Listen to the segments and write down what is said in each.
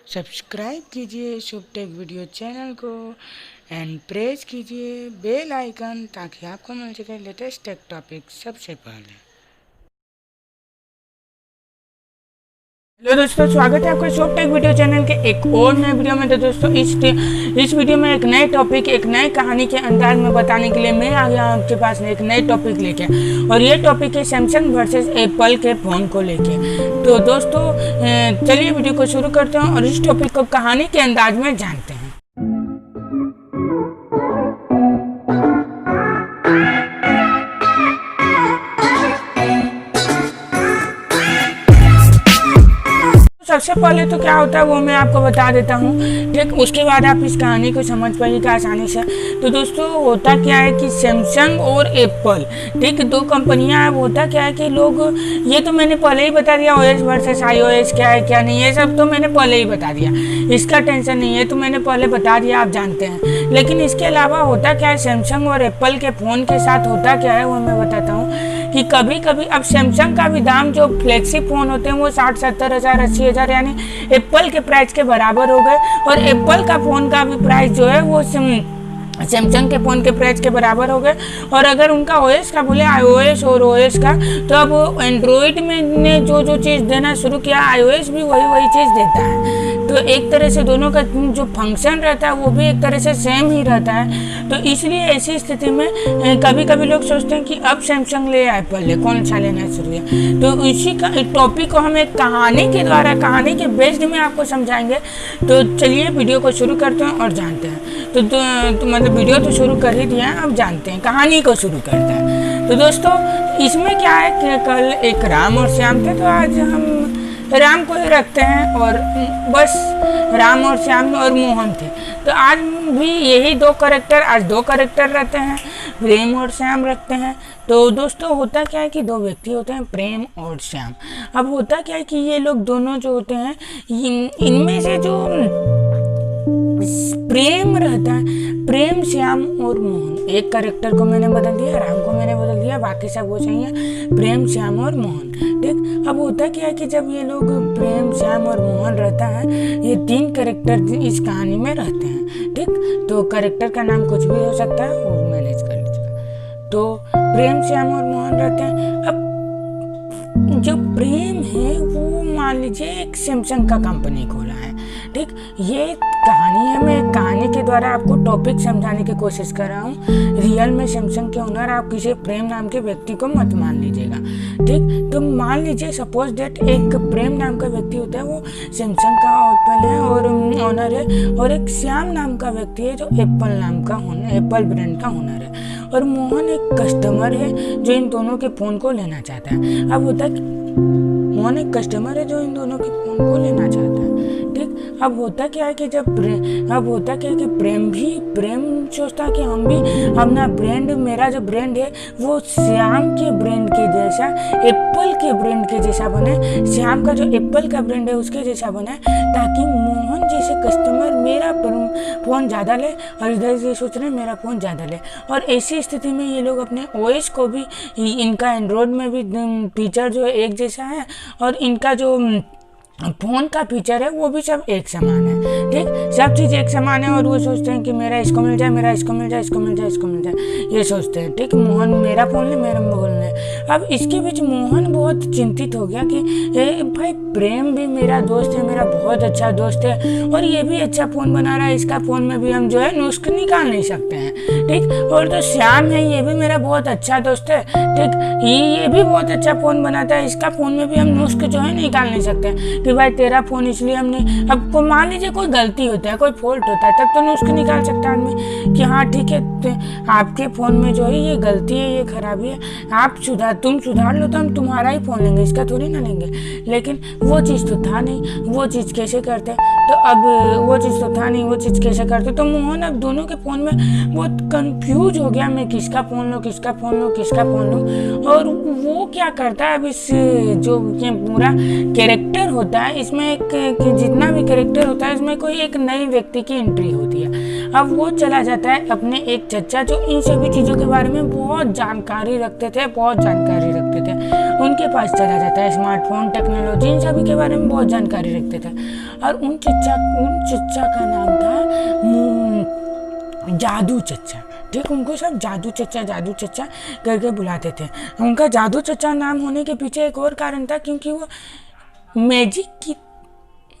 Subscribe कीजिए शुभ take video channel को and press कीजिए बेल आइकन ताकि आपको मिल सके लेटेस्ट टेक टॉपिक सबसे पहले। हेलो दोस्तों, स्वागत है आपका शुभ टेक वीडियो चैनल के एक और नए वीडियो में। तो दोस्तों इस वीडियो में एक नए टॉपिक, एक नई कहानी के अंदाज में बताने के लिए मैं आ गया आपके पास एक नए टॉपिक लेके। और ये टॉपिक है सैमसंग वर्सेस एप्पल के फ़ोन को लेके। तो दोस्तों चलिए वीडियो को शुरू करते हैं और इस टॉपिक को कहानी के अंदाज में जानते हैं। सबसे पहले तो क्या होता है वो मैं आपको बता देता हूँ, ठीक। उसके बाद आप इस कहानी को समझ पाइएगा आसानी से। तो दोस्तों होता क्या है कि सैमसंग और एप्पल, ठीक, दो कंपनियां हैं। होता क्या है कि लोग, ये तो मैंने पहले ही बता दिया, ओएस वर्सेस आईओएस क्या है क्या नहीं, ये सब तो मैंने पहले ही बता दिया, इसका टेंशन नहीं है, तो मैंने पहले बता दिया, आप जानते हैं। लेकिन इसके अलावा होता क्या है सैमसंग और एप्पल के फ़ोन के साथ होता क्या है वो मैं बताता हूँ कि कभी कभी अब सैमसंग का भी दाम, जो फ्लेक्सी फ़ोन होते हैं वो 60-70 हज़ार 80 हज़ार यानी एप्पल के प्राइस के बराबर हो गए। और एप्पल का फ़ोन का भी प्राइस जो है वो सैमसंग के फ़ोन के प्राइस के बराबर हो गए। और अगर उनका ओएस का बोले, आईओएस और ओएस का, तो अब एंड्रॉयड में ने जो चीज़ देना शुरू किया, आईओएस भी वही चीज़ देता है। तो एक तरह से दोनों का जो फंक्शन रहता है वो भी एक तरह से सेम ही रहता है। तो इसलिए ऐसी स्थिति में कभी कभी लोग सोचते हैं कि अब सैमसंग ले या एप्पल ले, कौन सा लेना शुरू है। तो इसी का टॉपिक को हम एक कहानी के द्वारा, कहानी के बेस्ड में आपको समझाएंगे। तो चलिए वीडियो को शुरू करते हैं और जानते हैं। तो मतलब वीडियो तो शुरू कर ही दिया है, अब जानते हैं, कहानी को शुरू करते हैं। तो दोस्तों इसमें क्या है कि कल एक राम और श्याम थे, तो आज हम राम को ही रखते हैं और बस राम और श्याम और मोहन थे। तो आज भी यही दो करेक्टर, आज दो करेक्टर रहते हैं, प्रेम और श्याम रखते हैं। तो दोस्तों होता क्या है कि दो व्यक्ति होते हैं, प्रेम और श्याम। अब होता क्या है कि ये लोग दोनों जो होते हैं, इनमें से जो प्रेम रहता है, प्रेम, श्याम और मोहन, एक करेक्टर को मैंने बदल दिया, राम को मैंने बदल दिया, बाकी सब वो चाहिए प्रेम, श्याम और मोहन, ठीक। अब होता क्या है कि जब ये लोग प्रेम, श्याम और मोहन रहता है, ये तीन करेक्टर इस कहानी में रहते हैं, ठीक। तो करेक्टर का नाम कुछ भी हो सकता है, वो मैनेज कर लीजिएगा। तो प्रेम, श्याम और मोहन रहते हैं। अब जो प्रेम है वो मान लीजिए एक सैमसंग का कंपनी खोला है, ठीक। ये कहानी है, मैं कहानी के द्वारा आपको टॉपिक समझाने की कोशिश कर रहा हूँ। रियल में सैमसंग के ओनर आप किसी प्रेम नाम के व्यक्ति को मत मान लीजिएगा, ठीक। तो मान लीजिए सपोज डेट एक प्रेम नाम का व्यक्ति होता है, वो सैमसंग का एप्पल है और ओनर है, और एक श्याम नाम का व्यक्ति है जो एप्पल नाम का एप्पल ब्रांड का ओनर है, और मोहन एक कस्टमर है जो इन दोनों के फ़ोन को लेना चाहता है। अब होता है मोहन एक कस्टमर है जो इन दोनों के फ़ोन को लेना चाहता है, ठीक। अब होता क्या है कि प्रेम सोचता है कि हम भी अपना ब्रांड, मेरा जो ब्रांड है वो श्याम के ब्रांड के जैसा, एप्पल के ब्रांड के जैसा बने, श्याम का जो एप्पल का ब्रांड है उसके जैसा बने, ताकि मोहन जैसे कस्टमर मेरा फ़ोन ज़्यादा ले, और इधर से सोच रहे हैं मेरा फ़ोन ज़्यादा ले। और ऐसी स्थिति में ये लोग अपने ओएस को भी, इनका एंड्रॉयड में भी फीचर जो है एक जैसा है, और इनका जो फ़ोन का फीचर है वो भी सब एक समान है, ठीक। सब चीज़ एक समान है, और वो सोचते हैं कि मेरा इसको मिल जाए, मेरा इसको मिल जाए, इसको मिल जाए, इसको मिल जाए, ये सोचते हैं, ठीक। मोहन मेरा फ़ोन ले, मेरा फ़ोन ले। अब इसके बीच मोहन बहुत चिंतित हो गया कि भाई प्रेम भी मेरा दोस्त है, मेरा बहुत अच्छा दोस्त है, और ये भी अच्छा फ़ोन बना रहा है, इसका फ़ोन में भी हम जो है नुस्ख निकाल नहीं सकते हैं, ठीक। और तो श्याम है, ये भी मेरा बहुत अच्छा दोस्त है, ठीक, ये भी बहुत अच्छा फ़ोन बनाता है, इसका फ़ोन में भी हम नुस्ख जो है निकाल नहीं सकते कि भाई तेरा फ़ोन इसलिए हमने, अब को मान लीजिए कोई गलती होता है, कोई फॉल्ट होता है, तब तो नुस्ख निकाल सकता है आदमी कि हाँ ठीक है, आपके फ़ोन में जो है ये गलती है, ये खराबी है, तुम सुधार लो तो हम तुम्हारा ही फ़ोन लेंगे, इसका थोड़ी ना लेंगे। लेकिन वो चीज़ तो था नहीं, वो चीज़ कैसे करते, तो अब वो चीज़ तो था नहीं, वो चीज़ कैसे करते। तो मोहन अब दोनों के फ़ोन में बहुत कंफ्यूज हो गया, मैं किसका फ़ोन लूँ, किसका फ़ोन लूँ, किसका फ़ोन लूँ। और वो क्या करता है, अब इस जो ये पूरा कैरेक्टर होता है, इसमें एक जितना भी कैरेक्टर होता है इसमें कोई एक नए व्यक्ति की एंट्री होती है। अब वो चला जाता है अपने एक चचा जो इन सभी चीज़ों के बारे में बहुत जानकारी रखते थे, उनके पास चला जाता है। स्मार्टफोन, टेक्नोलॉजी, इन सभी के बारे में बहुत जानकारी रखते थे। और उन चचा का नाम था जादू चचा। ठीक, उनको सब जादू चचा करके बुलाते थे। उनका जादू चचा नाम होने के पीछे एक और कारण था, क्योंकि वो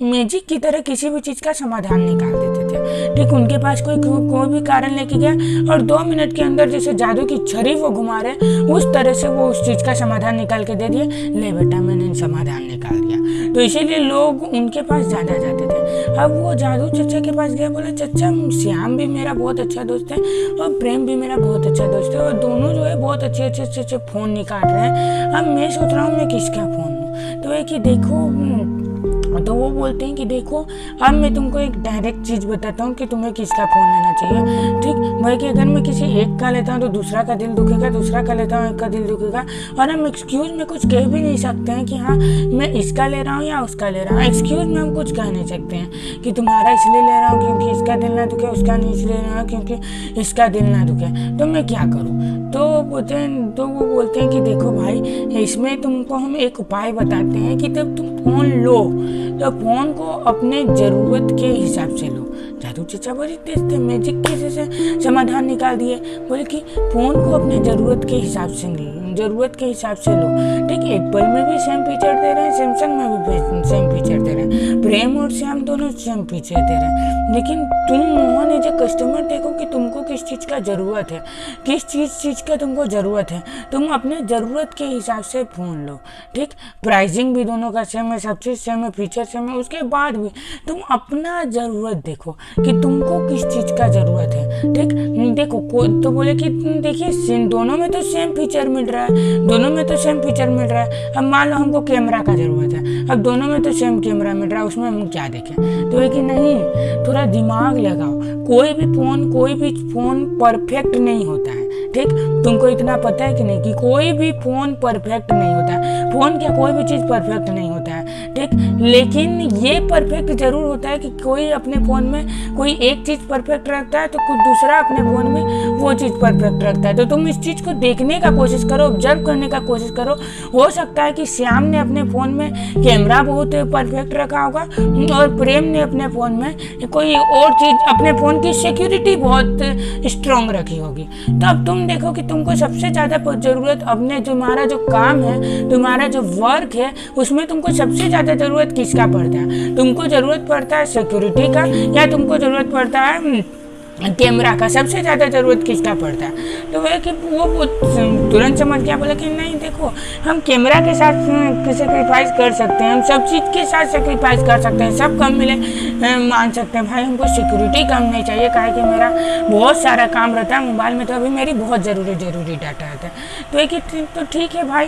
मैजिक की तरह किसी भी चीज़ का समाधान निकाल देते थे। ठीक, उनके पास कोई भी कारण लेके गया और 2 मिनट के अंदर जैसे जादू की छड़ी वो घुमा रहे, उस तरह से वो उस चीज़ का समाधान निकाल के दे दिए। ले बेटा, मैंने समाधान निकाल दिया। तो इसीलिए लोग उनके पास ज़्यादा जाते थे। अब वो जादू चचा के पास गया, बोला चचा श्याम भी मेरा बहुत अच्छा दोस्त है और प्रेम भी मेरा बहुत अच्छा दोस्त है, और दोनों जो है बहुत अच्छे फ़ोन निकाल रहे हैं। अब मैं सोच रहा हूँ मैं किसका फ़ोन लूँ। तो एक ही देखो, तो वो बोलते हैं कि देखो, अब मैं तुमको एक डायरेक्ट चीज़ बताता हूँ कि तुम्हें किसका फ़ोन लेना चाहिए। ठीक, मैं कि अगर मैं किसी एक का लेता हूँ तो दूसरा का दिल दुखेगा, दूसरा का लेता हूँ एक का दिल दुखेगा, और हम एक्सक्यूज़ में कुछ कह भी नहीं सकते हैं कि हाँ मैं इसका ले रहा हूँ या उसका ले रहा हूँ। एक्सक्यूज़ में हम कुछ कह नहीं सकते हैं कि तुम्हारा इसलिए ले रहा हूँ क्योंकि इसका दिल ना दुखे, उसका नहीं इसलिए ले रहा हूँ क्योंकि इसका दिल ना दुखे, तो मैं क्या करूँ। तो वो बोलते हैं कि देखो भाई, इसमें तुमको हम एक उपाय बताते हैं कि जब तुम फ़ोन लो तो फ़ोन को अपने ज़रूरत के हिसाब से लो। जादू चचा बड़ी तेज थे, मैजिक कैसे से समाधान निकाल दिए। बोले कि फ़ोन को अपने ज़रूरत के हिसाब से लो। ठीक, एप्पल में भी सेम फीचर दे रहे हैं, सैमसंग में भी सेम फीचर दे रहे हैं, प्रेम और श्याम दोनों सेम फीचर दे रहे हैं। लेकिन तुम मोहन एज ए कस्टमर देखो कि तुमको किस चीज़ का ज़रूरत है, किस चीज़ का तुमको ज़रूरत है। तुम अपने ज़रूरत के हिसाब से फ़ोन लो। ठीक, प्राइसिंग भी दोनों का सेम है, सब चीज़ सेम है, फीचर सेम है। उसके बाद भी तुम अपना ज़रूरत देखो कि तुमको किस चीज़ का ज़रूरत है। ठीक, देखो कोई तो बोले कि देखिए दोनों में तो सेम फीचर मिल रहा है, अब मान लो हमको कैमरा का ज़रूरत है, अब दोनों में तो सेम कैमरा मिल रहा है, उसमें हम क्या देखें। तो है कि नहीं, थोड़ा दिमाग लगाओ। कोई भी फ़ोन परफेक्ट नहीं होता है। ठीक, तुमको इतना पता है कि नहीं कि कोई भी फ़ोन परफेक्ट नहीं होता है। फ़ोन क्या, कोई भी चीज़ परफेक्ट नहीं होता है। ठीक, लेकिन ये परफेक्ट जरूर होता है कि कोई अपने फ़ोन में कोई एक चीज़ परफेक्ट रखता है तो कुछ दूसरा अपने फ़ोन में वो चीज़ परफेक्ट रखता है। तो तुम इस चीज़ को देखने का कोशिश करो, ऑब्जर्व करने का कोशिश करो। हो सकता है कि श्याम ने अपने फ़ोन में कैमरा बहुत परफेक्ट रखा होगा और प्रेम ने अपने फ़ोन में कोई और चीज़, अपने फ़ोन की सिक्योरिटी बहुत स्ट्रॉन्ग रखी होगी। तो अब तुम देखो कि तुमको सबसे ज़्यादा ज़रूरत अपने तुम्हारा जो काम है, तुम्हारा जो वर्क है, उसमें तुमको सबसे ज़्यादा ज़रूरत किसका पड़ता है। तुमको ज़रूरत पड़ता है सिक्योरिटी का या तुमको ज़रूरत पड़ता है कैमरा का। सबसे ज़्यादा ज़रूरत किसका पड़ता है। तो वह कि वो तुरंत समझ गया, बोला कि नहीं देखो, हम कैमरा के साथ सेक्रीफाइस कर सकते हैं, हम सब चीज़ के साथ सेक्रीफाइस कर सकते हैं, सब कम मिले मान सकते हैं। भाई हमको सिक्योरिटी कम नहीं चाहिए, काहे कि मेरा बहुत सारा काम रहता है मोबाइल में, तो अभी मेरी बहुत ज़रूरी डाटा रहता है। तो एक तो ठीक है भाई,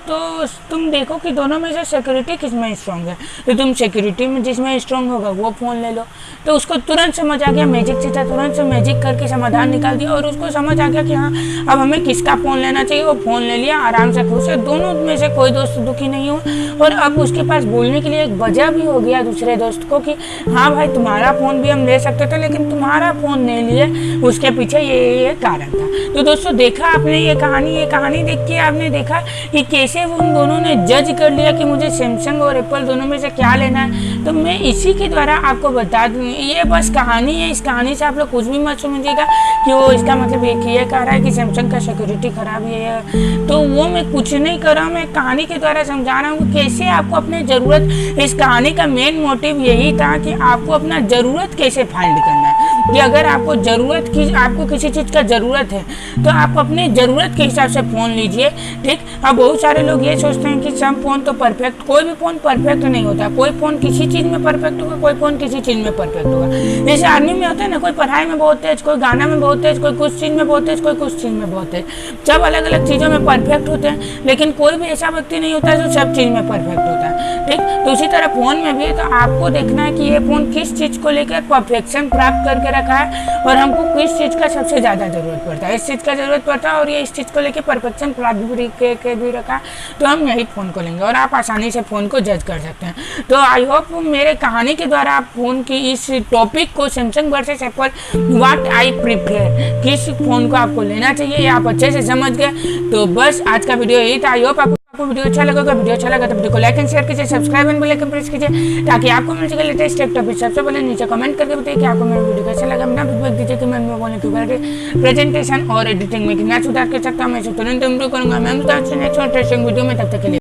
तो तुम देखो कि दोनों में से सिक्योरिटी किस में स्ट्रॉन्ग है, तो तुम सिक्योरिटी में जिसमें स्ट्रॉन्ग होगा वो फ़ोन ले लो। तो उसको तुरंत समझ आ गया, मैजिक से तुरंत से मैजिक करके समाधान निकाल दिया और उसको समझ आ गया कि हाँ अब हमें किसका फ़ोन लेना चाहिए। वो फ़ोन ले लिया, आराम से खुश है, दोनों में से कोई दोस्त दुखी नहीं हुआ। और अब उसके पास बोलने के लिए एक वजह भी हो गया दूसरे दोस्त को कि हाँ भाई तुम्हारा फ़ोन भी हम ले सकते थे, लेकिन तुम्हारा फ़ोन नहीं लिए, उसके पीछे ये कारण था। तो दोस्तों देखा आपने ये कहानी देख के आपने देखा कि कैसे उन दोनों ने जज कर लिया कि मुझे सैमसंग और एप्पल दोनों में से क्या लेना है। तो मैं इसी के द्वारा आपको बता दूँ, ये बस कहानी है, इस कहानी से आप लोग कुछ भी मत समझिएगा कि वो इसका मतलब ये कह रहा है कि सैमसंग का सिक्योरिटी खराब है। तो वो मैं कुछ नहीं कर रहा हूँ, मैं कहानी के द्वारा समझा रहा हूँ कैसे आपको अपने ज़रूरत, इस कहानी का मेन मोटिव यही था कि आपको अपना ज़रूरत कैसे फाइंड करना है। कि अगर आपको किसी चीज़ का ज़रूरत है तो आप अपने ज़रूरत के हिसाब से फ़ोन लीजिए। ठीक, अब बहुत सारे लोग ये सोचते हैं कि सब फ़ोन तो परफेक्ट, कोई भी फ़ोन परफेक्ट नहीं होता। कोई फ़ोन किसी चीज़ में परफेक्ट होगा, कोई फ़ोन किसी चीज़ में परफेक्ट होगा। जैसे आर्मी में होता है ना, कोई पढ़ाई में बहुत तेज, कोई गाना में बहुत तेज, कोई कुछ चीज़ में बहुत तेज, कोई कुछ चीज़ में बहुत तेज। सब अलग अलग चीज़ों में परफेक्ट होते हैं, लेकिन कोई भी ऐसा व्यक्ति नहीं होता जो सब चीज़ में परफेक्ट होता है। ठीक, तो उसी तरह फ़ोन में भी तो आपको देखना है कि ये फ़ोन किस चीज़ को लेकर परफेक्शन प्राप्त करके रखा है और हमको किस चीज़ का सबसे ज़्यादा ज़रूरत पड़ता है, इस चीज़ का ज़रूरत पड़ता है और ये इस चीज़ को लेके परफेक्शन प्राप्ति के भी रखा है, तो हम यही फ़ोन को लेंगे और आप आसानी से फ़ोन को जज कर सकते हैं। तो आई होप मेरे कहानी के द्वारा आप फ़ोन की इस टॉपिक को Samsung versus Apple what I prefer, किस फ़ोन को आपको लेना चाहिए, ये आप अच्छे से समझ गए। तो बस आज का वीडियो यही था। आई होप आपको वीडियो अच्छा लगा। वीडियो अच्छा लगा तो वीडियो को लाइक एंड शेयर कीजिए, subscribe and bell icon press कीजिए ताकि आपको मिल सके लेटेस्ट टॉपिक। सबसे पहले नीचे कमेंट करके बताइए कि आपको मेरा वीडियो कैसा लगा। अपना फीडबैक दीजिए कि मैं बोलने की प्रेजेंटेशन और एडिटिंग में कितना सुधार कर सकता हूँ, मैं इसे तुरंत इम्प्रूव करूँगा। मैं नेक्स्ट इंटरेस्टिंग वीडियो में, तब तक के लिए